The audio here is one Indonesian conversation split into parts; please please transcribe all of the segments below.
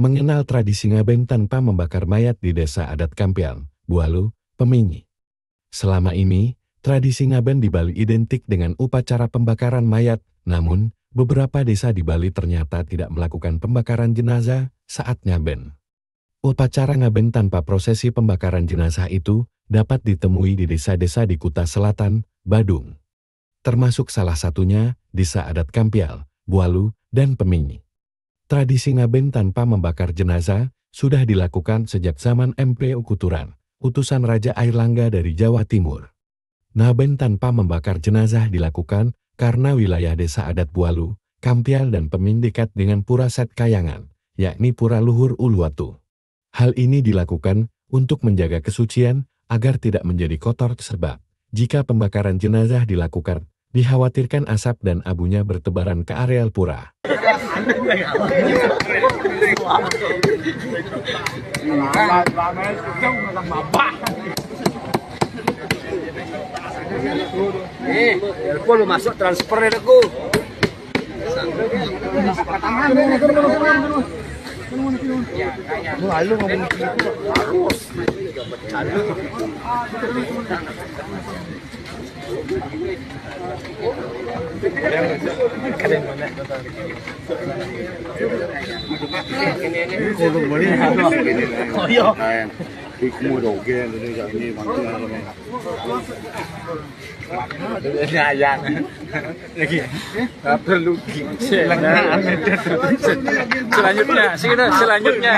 mengenal tradisi ngaben tanpa membakar mayat di desa adat Kampian, Bualu, Pemingi. Selama ini, tradisi ngaben di Bali identik dengan upacara pembakaran mayat, namun beberapa desa di Bali ternyata tidak melakukan pembakaran jenazah saat ngaben. Upacara ngaben tanpa prosesi pembakaran jenazah itu dapat ditemui di desa-desa di Kuta Selatan, Badung. Termasuk salah satunya desa adat Kampial, Bualu, dan Pemingi. Tradisi ngaben tanpa membakar jenazah sudah dilakukan sejak zaman Empu Kuturan, utusan Raja Airlangga dari Jawa Timur. Ngaben tanpa membakar jenazah dilakukan karena wilayah desa adat Bualu, Kampial, dan Pemingi dekat dengan Pura Set Kayangan, yakni Pura Luhur Uluwatu. Hal ini dilakukan untuk menjaga kesucian agar tidak menjadi kotor sebab jika pembakaran jenazah dilakukan, dikhawatirkan asap dan abunya bertebaran ke areal pura. Lu masuk transfer aku. Lalu ngomong harus. Mua đồ kia bây giờ như bằng lagi selanjutnya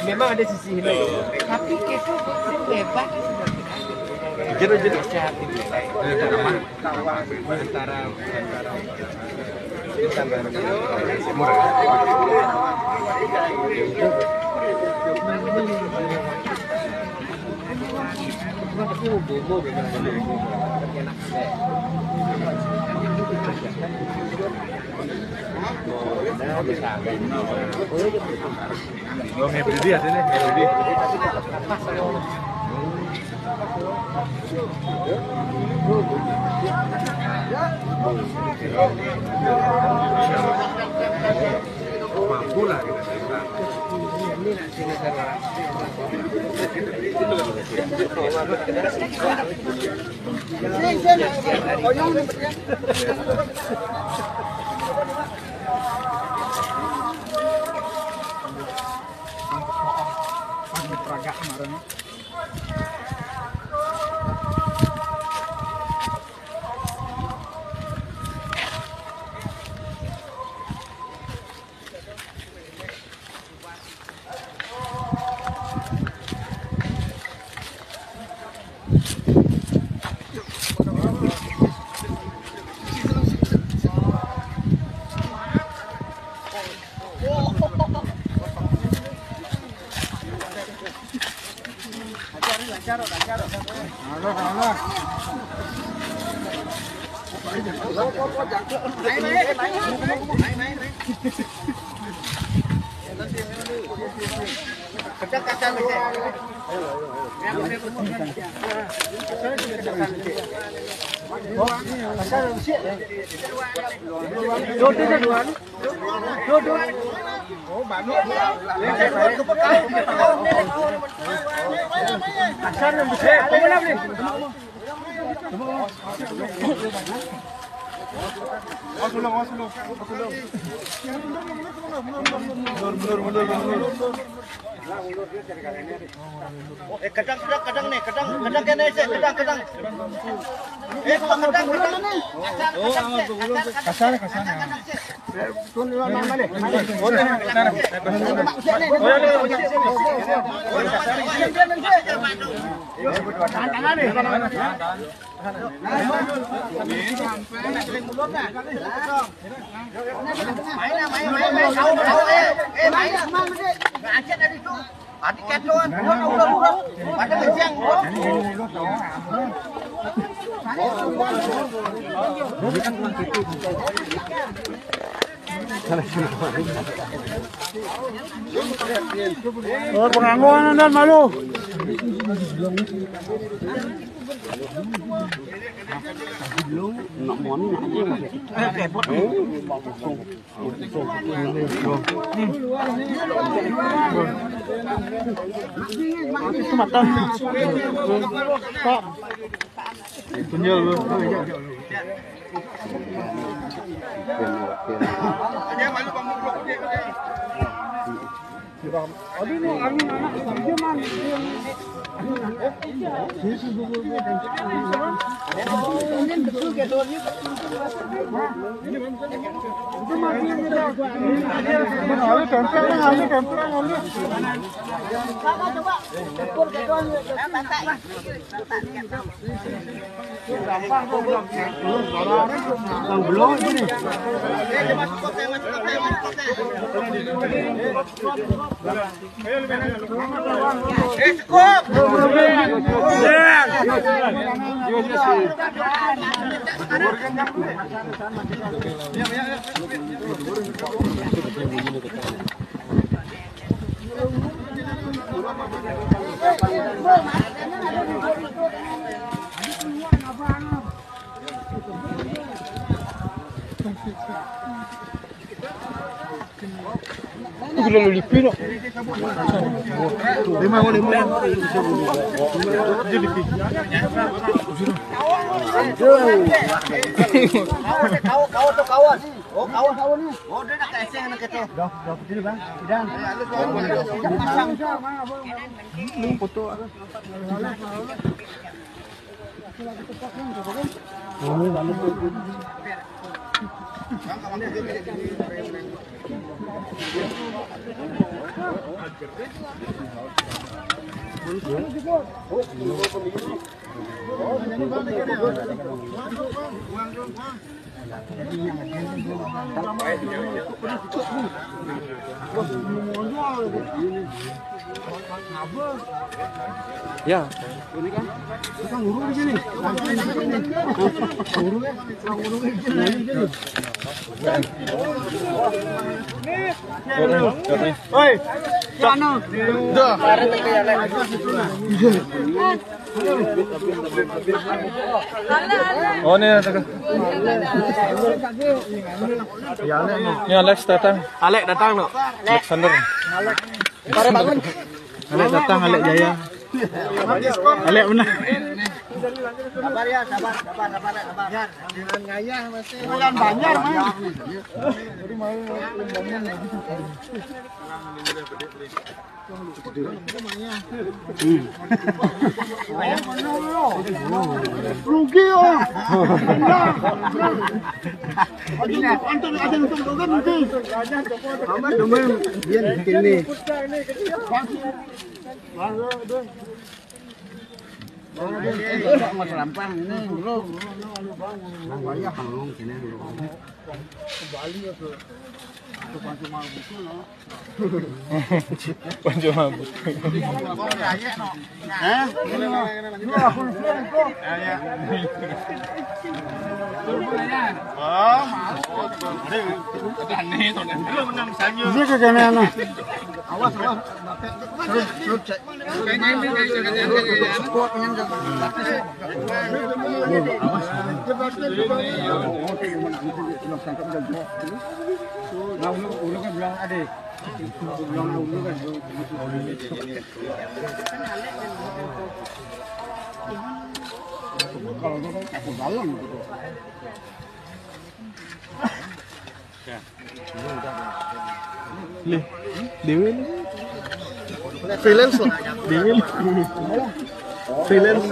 memang ada sisi ini, tapi itu hebat. Jadi mampu lah mundur. Kadang nih, kadang kene sih, kadang. Kadang nih. Kasar. Oh, pengangguran dan malu. Ya, ini kan tukang urut di sini. Oi, Sana. oh ini Ini Alex datang. Alek datang no. Alexander. Pare bangun. Alex datang, Alex Jaya. Alex menang. Sabar ya, sabar. Jangan ngayah masih. Bulan Banjar mah. Rugi oh. Antum ada untung juga rugi. Amat teman dia sini. Mas rampang ini bro. Nang bayar tanggung sini dulu. Kembali ya ke pancu mabuk no. Pancu mabuk. Hah? Ini aku lupa. Oh, malu. Ini lu menang sanyo. Dia kegana. Awas. Terus cek. Kuat yang Nah, ulu kan bilang adik. Bilang ulu kan. Kalau itu kan kasih balon gitu. Lih, Dewi. Freelance lah. Dingin. Freelance.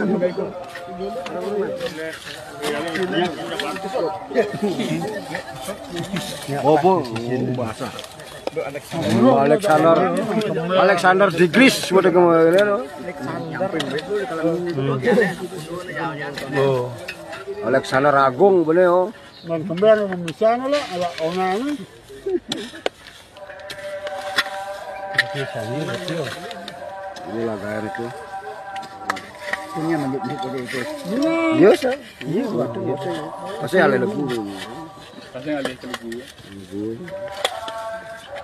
Bobo bahasa. Alexander Digris buat kemarin. Alexander Agung bener oh. Man kembali memisah lah, ala ongan. Ini lah gaya itu. Punya menjadi itu. Biasa. Iya, waktu biasa. Pasti ada lagu.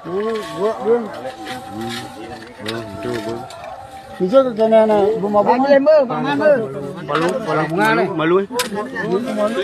Gua belum. Itu, Bang. Bisa ke sana na bumabong. Palang bunga nih, malu. Malu.